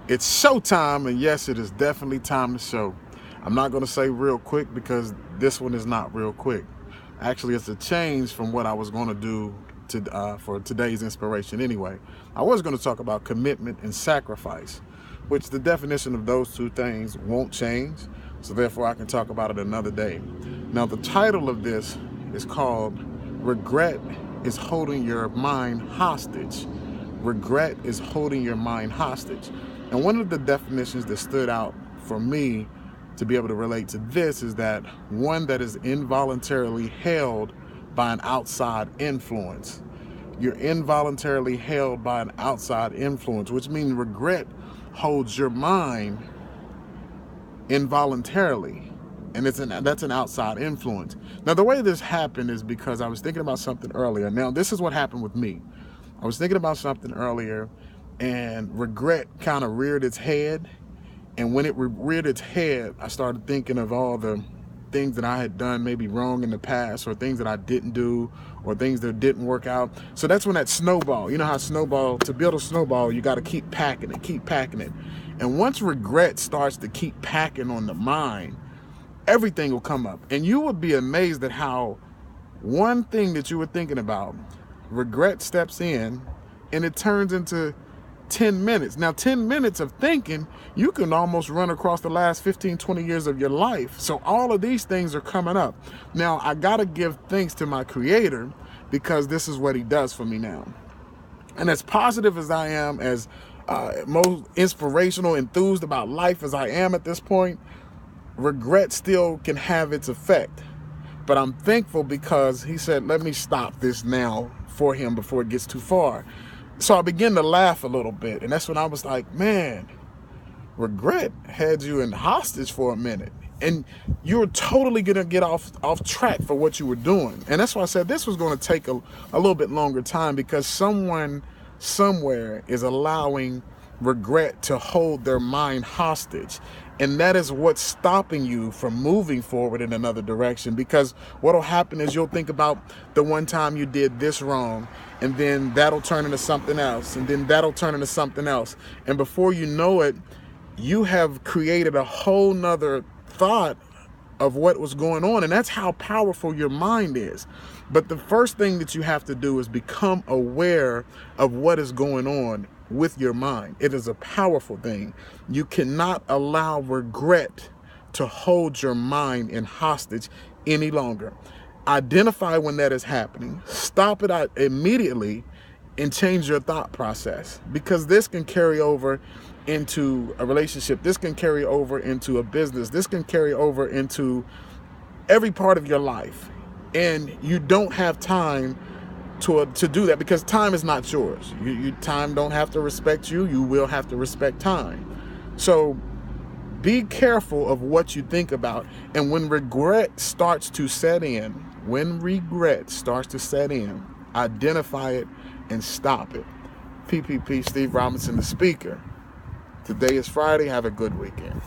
It's showtime, and yes, it is definitely time to show. I'm not going to say real quick because this one is not real quick. Actually, it's a change from what I was going to do for today's inspiration anyway. I was going to talk about commitment and sacrifice, which the definition of those two things won't change, so therefore I can talk about it another day. Now, the title of this is called Regret is Holding Your Mind Hostage. Regret is holding your mind hostage. And one of the definitions that stood out for me to be able to relate to this is that one that is involuntarily held by an outside influence. You're involuntarily held by an outside influence, which means regret holds your mind involuntarily. And that's an outside influence. Now, the way this happened is because I was thinking about something earlier. Now, this is what happened with me. I was thinking about something earlier, and regret kind of reared its head. And when it reared its head, I started thinking of all the things that I had done maybe wrong in the past, or things that I didn't do, or things that didn't work out. So that's when that snowball, you know how to build a snowball, you got to keep packing it. And once regret starts to keep packing on the mind, everything will come up. And you would be amazed at how one thing that you were thinking about, regret steps in and it turns into 10 minutes. Now, 10 minutes of thinking, you can almost run across the last 15, 20 years of your life. So all of these things are coming up. Now, I got to give thanks to my creator because this is what he does for me now. And as positive as I am, as most inspirational, enthused about life as I am at this point, regret still can have its effect. But I'm thankful because he said, let me stop this now for him before it gets too far. So I began to laugh a little bit. And that's when I was like, man, regret had you in hostage for a minute. And you're totally going to get off track for what you were doing. And that's why I said this was going to take a little bit longer time, because someone somewhere is allowing regret to hold their mind hostage. And that is what's stopping you from moving forward in another direction. Because what'll happen is you'll think about the one time you did this wrong, and then that'll turn into something else, and then that'll turn into something else. And before you know it, you have created a whole nother thought of what was going on. And that's how powerful your mind is. But the first thing that you have to do is become aware of what is going on with your mind. It is a powerful thing. You cannot allow regret to hold your mind in hostage any longer. Identify when that is happening, stop it out immediately, and change your thought process, because this can carry over into a relationship. This can carry over into a business. This can carry over into every part of your life. And you don't have time to do that, because time is not yours. Time don't have to respect you. You will have to respect time. So be careful of what you think about. And when regret starts to set in, identify it and stop it. PPP, Steve Robinson, the speaker. Today is Friday. Have a good weekend.